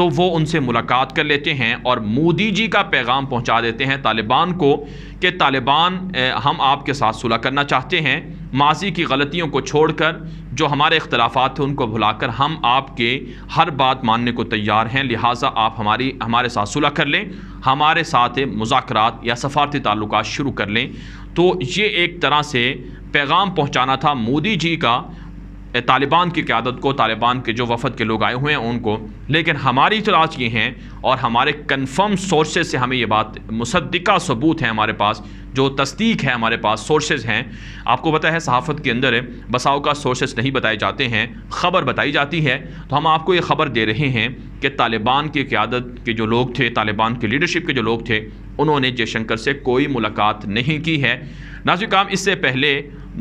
تو وہ ان سے ملاقات کر لیتے ہیں اور مودی جی کا پیغام پہنچا دیتے ہیں طالبان کو کہ طالبان ہم آپ کے ساتھ صلح کرنا چاہتے ہیں، ماضی کی غلطیوں کو چھوڑ کر جو ہمارے اختلافات تھے ان کو بھلا کر ہم آپ کے ہر بات ماننے کو تیار ہیں، لہٰذا آپ ہمارے ساتھ صلح کر لیں، ہمارے ساتھ مذاکرات یا سفارتی تعلقات شروع کر لیں۔ تو یہ ایک طرح سے پیغام پہنچانا تھا مودی جی کا طالبان کی قیادت کو، طالبان کے جو وفد کے لوگ آئے ہوئے ہیں ان کو۔ لیکن ہماری اطلاعات یہ ہیں اور ہمارے کنفرم سورسز سے ہمیں یہ بات مصدقہ ثبوت ہے، ہمارے پاس جو تصدیق ہے، ہمارے پاس سورسز ہیں۔ آپ کو پتہ ہے صحافت کے اندر بسا اوقات سورسز نہیں بتائے جاتے ہیں، خبر بتائی جاتی ہے، تو ہم آپ کو یہ خبر دے رہے ہیں کہ طالبان کی قیادت کے جو لوگ تھے، طالبان کی لیڈرشپ کے جو لوگ تھے، انہوں نے جے شنکر سے کوئی ملاقات نہیں کی ہے۔ ناظرین کرام، اس سے پہلے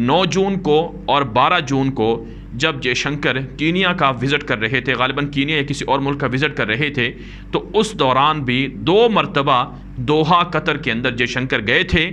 9 جون کو اور 12 جون کو جب جے شنکر کینیا کا وزٹ کر رہے تھے، غالباً کینیا یا کسی اور ملک کا وزٹ کر رہے تھے، تو اس دوران بھی 2 مرتبہ دوحہ قطر کے اندر جے شنکر گئے تھے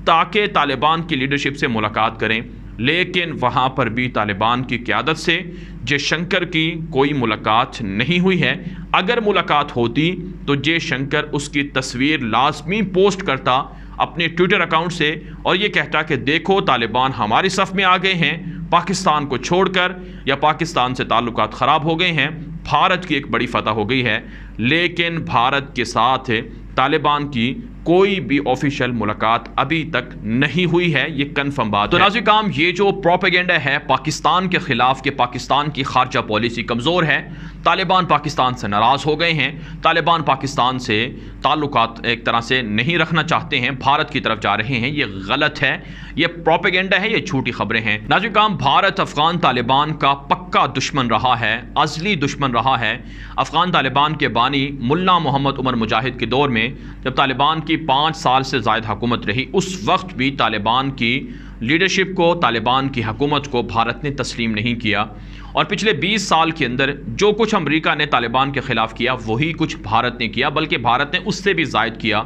تاکہ طالبان کی لیڈرشپ سے ملاقات کریں، لیکن وہاں پر بھی طالبان کی قیادت سے جے شنکر کی کوئی ملاقات نہیں ہوئی ہے۔ اگر ملاقات ہوتی تو جے شنکر اس کی تصویر لازمی پوسٹ کرتا اپنے ٹویٹر اکاؤنٹ سے اور یہ کہتا کہ دیکھو طالبان ہماری صف میں آ گئے ہیں، پاکستان کو چھوڑ کر یا پاکستان سے تعلقات خراب ہو گئے ہیں، بھارت کی ایک بڑی فتح ہو گئی ہے۔ لیکن بھارت کے ساتھ طالبان کی کوئی بھی آفیشیل ملاقات ابھی تک نہیں ہوئی ہے، یہ کنفرم بات ہے۔ تو ناظرین کرام، یہ جو پروپیگنڈا ہے پاکستان کے خلاف کہ پاکستان کی خارجہ پالیسی کمزور ہے، طالبان پاکستان سے ناراض ہو گئے ہیں، طالبان پاکستان سے تعلقات ایک طرح سے نہیں رکھنا چاہتے ہیں، بھارت کی طرف جا رہے ہیں، یہ غلط ہے، یہ پروپیگنڈا ہے، یہ جھوٹی خبریں ہیں۔ ناظرین کرام، بھارت افغان طالبان کا پکا دشمن رہا ہے، ازلی دشمن رہا ہے۔ افغان طالبان کے بانی ملا محمد عمر مجاہد کے دور میں جب طالبان کی 5 سال سے زائد حکومت رہی، اس وقت بھی طالبان کی لیڈرشپ کو، طالبان کی حکومت کو بھارت نے تسلیم نہیں کیا، اور پچھلے 20 سال کے اندر جو کچھ امریکہ نے طالبان کے خلاف کیا وہی کچھ بھارت نے کیا، بلکہ بھارت نے اس سے بھی زائد کیا،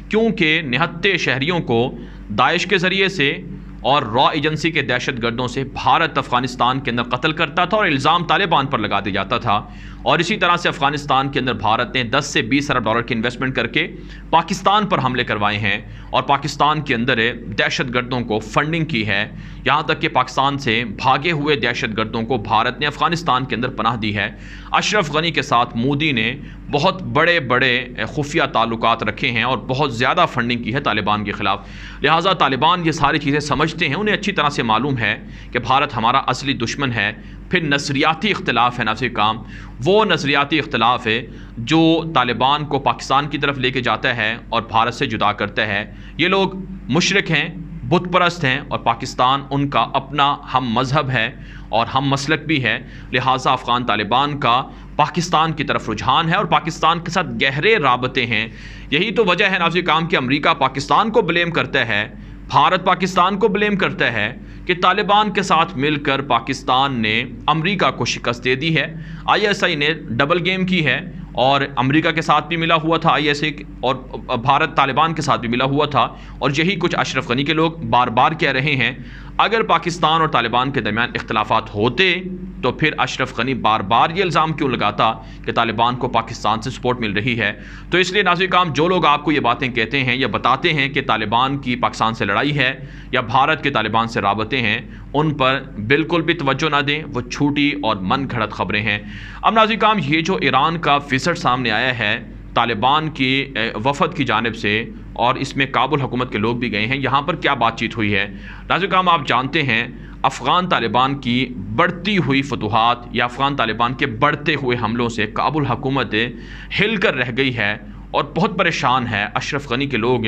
کیونکہ نہتے شہریوں کو داعش کے ذریعے سے اور را ایجنسی کے دہشت گردوں سے بھارت افغانستان کے اندر قتل کرتا تھا اور الزام طالبان پر لگا دیا جاتا تھا۔ اور اسی طرح سے افغانستان کے اندر بھارت نے 10 سے 20 ارب ڈالر کی انویسٹمنٹ کر کے پاکستان پر حملے کروائے ہیں اور پاکستان کے اندر دہشت گردوں کو فنڈنگ کی ہے، یہاں تک کہ پاکستان سے بھاگے ہوئے دہشت گردوں کو بھارت نے افغانستان کے اندر پناہ دی ہے۔ اشرف غنی کے ساتھ مودی نے بہت بڑے بڑے خفیہ تعلقات رکھے ہیں اور بہت زیادہ فنڈنگ کی ہے طالبان کے خلاف، لہٰذا طالبان یہ ساری چیزیں سمجھتے ہیں، انہیں اچھی طرح سے معلوم ہے کہ بھارت ہمارا اصلی دشمن ہے۔ پھر نظریاتی اختلاف ہے ناظرین کرام، وہ نظریاتی اختلاف ہے جو طالبان کو پاکستان کی طرف لے کے جاتا ہے اور بھارت سے جدا کرتا ہے۔ یہ لوگ مشرک ہیں، بت پرست ہیں، اور پاکستان ان کا اپنا ہم مذہب ہے اور ہم مسلک بھی ہے، لہٰذا افغان طالبان کا پاکستان کی طرف رجحان ہے اور پاکستان کے ساتھ گہرے رابطے ہیں۔ یہی تو وجہ ہے ناظرین کرام کہ امریکہ پاکستان کو بلیم کرتا ہے، بھارت پاکستان کو بلیم کرتا ہے کہ طالبان کے ساتھ مل کر پاکستان نے امریکہ کو شکست دے دی ہے۔ ISI نے ڈبل گیم کی ہے اور امریکہ کے ساتھ بھی ملا ہوا تھا ISI، اور بھارت طالبان کے ساتھ بھی ملا ہوا تھا، اور یہی کچھ اشرف غنی کے لوگ بار بار کہہ رہے ہیں۔ اگر پاکستان اور طالبان کے درمیان اختلافات ہوتے تو پھر اشرف غنی بار بار یہ الزام کیوں لگاتا کہ طالبان کو پاکستان سے سپورٹ مل رہی ہے؟ تو اس لیے ناظرین کرام، جو لوگ آپ کو یہ باتیں کہتے ہیں یا بتاتے ہیں کہ طالبان کی پاکستان سے لڑائی ہے یا بھارت کے طالبان سے رابطے ہیں، ان پر بالکل بھی توجہ نہ دیں، وہ جھوٹی اور من گھڑت خبریں ہیں۔ اب ناظرین کرام، یہ جو ایران کا وزٹ سامنے آیا ہے طالبان کی وفد کی جانب سے، اور اس میں کابل حکومت کے لوگ بھی گئے ہیں، یہاں پر کیا بات چیت ہوئی ہے؟ ناظرین کرام، آپ جانتے ہیں افغان طالبان کی بڑھتی ہوئی فتوحات یا افغان طالبان کے بڑھتے ہوئے حملوں سے کابل حکومت ہل کر رہ گئی ہے اور بہت پریشان ہے۔ اشرف غنی کے لوگ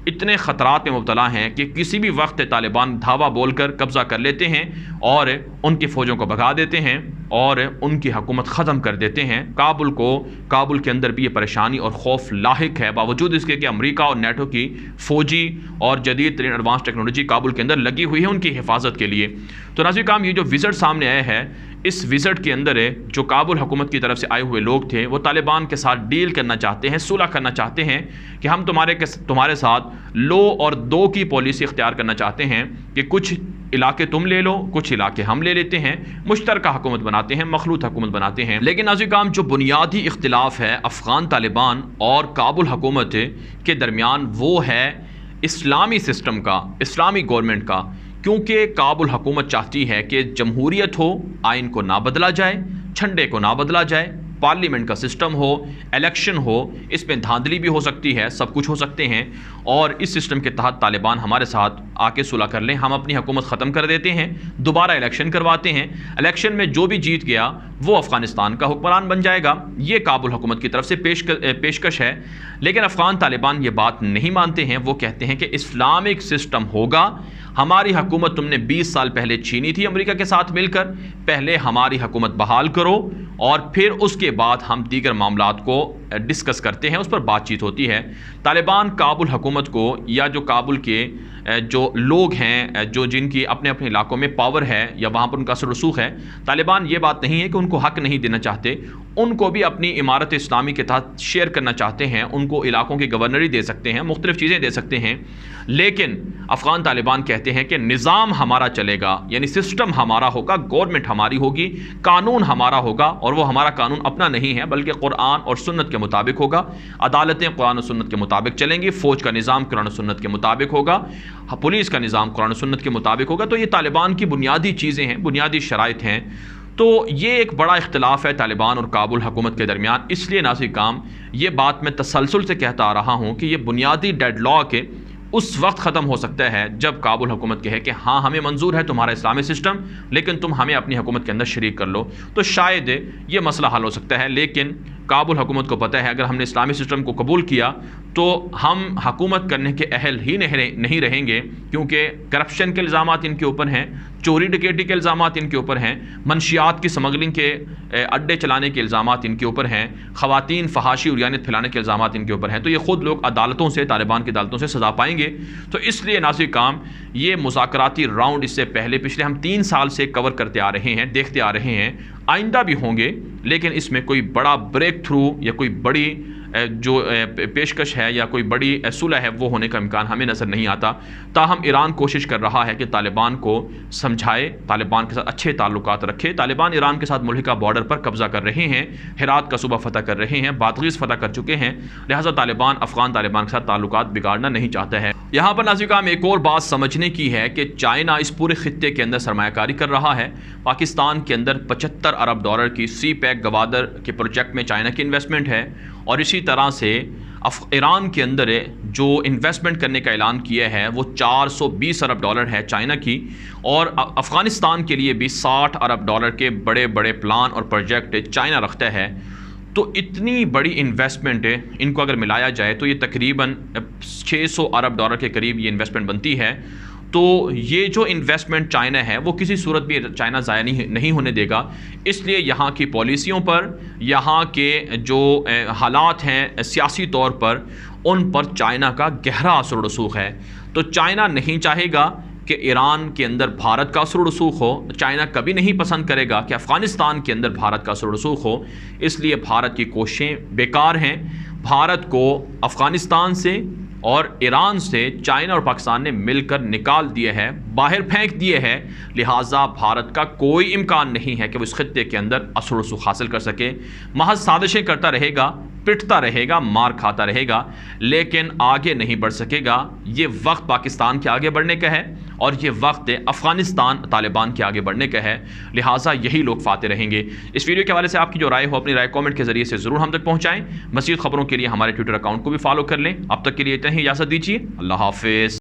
اتنے خطرات میں مبتلا ہیں کہ کسی بھی وقت طالبان دھاوا بول کر قبضہ کر لیتے ہیں اور ان کی فوجوں کو بھگا دیتے ہیں اور ان کی حکومت ختم کر دیتے ہیں۔ کابل کے اندر بھی یہ پریشانی اور خوف لاحق ہے، باوجود اس کے کہ امریکہ اور نیٹو کی فوجی اور جدید ترین ایڈوانس ٹیکنالوجی کابل کے اندر لگی ہوئی ہے ان کی حفاظت کے لیے۔ تو ناظرین کرام، یہ جو وزٹ سامنے آیا ہے، اس وزٹ کے اندر جو کابل حکومت کی طرف سے آئے ہوئے لوگ تھے وہ طالبان کے ساتھ ڈیل کرنا چاہتے ہیں، صلح کرنا چاہتے ہیں کہ ہم تمہارے ساتھ لو اور دو کی پالیسی اختیار کرنا چاہتے ہیں کہ کچھ علاقے تم لے لو، کچھ علاقے ہم لے لیتے ہیں، مشترکہ حکومت بنا بناتے ہیں, مخلوط حکومت بناتے ہیں. لیکن ناظرین کرام جو بنیادی اختلاف ہے افغان طالبان اور کابل حکومت کے درمیان وہ ہے اسلامی سسٹم کا, اسلامی گورنمنٹ کا. کیونکہ کابل حکومت چاہتی ہے کہ جمہوریت ہو, آئین کو نہ بدلا جائے, جھنڈے کو نہ بدلا جائے, پارلیمنٹ کا سسٹم ہو, الیکشن ہو, اس میں دھاندلی بھی ہو سکتی ہے, سب کچھ ہو سکتے ہیں, اور اس سسٹم کے تحت طالبان ہمارے ساتھ آ کے صلح کر لیں, ہم اپنی حکومت ختم کر دیتے ہیں, دوبارہ الیکشن کرواتے ہیں, الیکشن میں جو بھی جیت گیا وہ افغانستان کا حکمران بن جائے گا. یہ کابل حکومت کی طرف سے پیشکش ہے. لیکن افغان طالبان یہ بات نہیں مانتے ہیں. وہ کہتے ہیں کہ اسلامک سسٹم ہوگا, ہماری حکومت تم نے 20 سال پہلے چھینی تھی امریکہ کے ساتھ مل کر, پہلے ہماری حکومت بحال کرو اور پھر اس کے بعد ہم دیگر معاملات کو ڈسکس کرتے ہیں, اس پر بات چیت ہوتی ہے. طالبان کابل حکومت کو یا جو کابل کے جو لوگ ہیں جو جن کی اپنے اپنے علاقوں میں پاور ہے یا وہاں پر ان کا اثر رسوخ ہے, طالبان یہ بات نہیں ہے کہ ان کو حق نہیں دینا چاہتے, ان کو بھی اپنی عمارت اسلامی کے تحت شیئر کرنا چاہتے ہیں, ان کو علاقوں کی گورنری دے سکتے ہیں, مختلف چیزیں دے سکتے ہیں. لیکن افغان طالبان کہتے ہیں کہ نظام ہمارا چلے گا, یعنی سسٹم ہمارا ہوگا, گورنمنٹ ہماری ہوگی, قانون ہمارا ہوگا, اور وہ ہمارا قانون اپنا نہیں ہے بلکہ قرآن اور سنت کے مطابق ہوگا. عدالتیں قرآن و سنت کے مطابق چلیں گی, فوج کا نظام قرآن و سنت کے مطابق ہوگا, پولیس کا نظام قرآن و سنت کے مطابق ہوگا. تو یہ طالبان کی بنیادی چیزیں ہیں, بنیادی شرائط ہیں. تو یہ ایک بڑا اختلاف ہے طالبان اور کابل حکومت کے درمیان. اس لیے ناظرین کرام یہ بات میں تسلسل سے کہتا آ رہا ہوں کہ یہ بنیادی ڈیڈ لاک اس وقت ختم ہو سکتا ہے جب کابل حکومت کہے کہ ہاں ہمیں منظور ہے تمہارا اسلامی سسٹم, لیکن تم ہمیں اپنی حکومت کے اندر شریک کر لو. تو شاید یہ مسئلہ حل ہو سکتا ہے. لیکن کابل حکومت کو پتہ ہے اگر ہم نے اسلامی سسٹم کو قبول کیا تو ہم حکومت کرنے کے اہل ہی نہیں رہیں گے, کیونکہ کرپشن کے الزامات ان کے اوپر ہیں, چوری ڈکیٹی کے الزامات ان کے اوپر ہیں, منشیات کی سمگلنگ کے اڈے چلانے کے الزامات ان کے اوپر ہیں, خواتین فحاشی اور یانت پھیلانے کے الزامات ان کے اوپر ہیں. تو یہ خود لوگ عدالتوں سے, طالبان کی عدالتوں سے سزا پائیں گے. تو اس لیے ناظرین کرام یہ مذاکراتی راؤنڈ اس سے پہلے پچھلے ہم 3 سال سے کور کرتے آ رہے ہیں, دیکھتے آ رہے ہیں, آئندہ بھی ہوں گے. لیکن اس میں کوئی بڑا بریک تھرو یا کوئی بڑی جو پیشکش ہے یا کوئی بڑی صلح ہے وہ ہونے کا امکان ہمیں نظر نہیں آتا. تاہم ایران کوشش کر رہا ہے کہ طالبان کو سمجھائے, طالبان کے ساتھ اچھے تعلقات رکھے. طالبان ایران کے ساتھ ملحقہ بارڈر پر قبضہ کر رہے ہیں, ہرات کا صوبہ فتح کر رہے ہیں, بادغیس فتح کر چکے ہیں. لہٰذا طالبان افغان طالبان کے ساتھ تعلقات بگاڑنا نہیں چاہتا ہے. یہاں پر ناظرین کرام ایک اور بات سمجھنے کی ہے کہ چائنا اس پورے خطے کے اندر سرمایہ کاری کر رہا ہے. پاکستان کے اندر $75 ارب کی سی پیک گوادر کے پروجیکٹ میں چائنا کی انویسٹمنٹ ہے, اور اسی طرح سے ایران کے اندر جو انویسٹمنٹ کرنے کا اعلان کیا ہے وہ $420 ارب ہے چائنا کی, اور افغانستان کے لیے بھی $60 ارب کے بڑے بڑے پلان اور پروجیکٹ چائنا رکھتا ہے. تو اتنی بڑی انویسٹمنٹ ان کو اگر ملایا جائے تو یہ تقریباً $600 ارب کے قریب یہ انویسٹمنٹ بنتی ہے. تو یہ جو انویسٹمنٹ چائنا ہے وہ کسی صورت بھی چائنا ضائع نہیں ہونے دے گا. اس لیے یہاں کی پالیسیوں پر, یہاں کے جو حالات ہیں سیاسی طور پر, ان پر چائنا کا گہرا اثر و رسوخ ہے. تو چائنا نہیں چاہے گا کہ ایران کے اندر بھارت کا اثر و رسوخ ہو, چائنا کبھی نہیں پسند کرے گا کہ افغانستان کے اندر بھارت کا اثر و رسوخ ہو. اس لیے بھارت کی کوششیں بیکار ہیں. بھارت کو افغانستان سے اور ایران سے چائنا اور پاکستان نے مل کر نکال دیے ہے, باہر پھینک دیے ہے. لہٰذا بھارت کا کوئی امکان نہیں ہے کہ وہ اس خطے کے اندر اثر و رسوخ حاصل کر سکے. محض سازشیں کرتا رہے گا, پٹتا رہے گا, مار کھاتا رہے گا, لیکن آگے نہیں بڑھ سکے گا. یہ وقت پاکستان کے آگے بڑھنے کا ہے اور یہ وقت افغانستان طالبان کے آگے بڑھنے کا ہے. لہٰذا یہی لوگ فاتح رہیں گے. اس ویڈیو کے حوالے سے آپ کی جو رائے ہو اپنی رائے کامنٹ کے ذریعے سے ضرور ہم تک پہنچائیں. مزید خبروں کے لیے ہمارے ٹویٹر اکاؤنٹ کو بھی فالو کر لیں. اب تک کے لیے اتنا ہی, اجازت دیجیے. اللہ حافظ.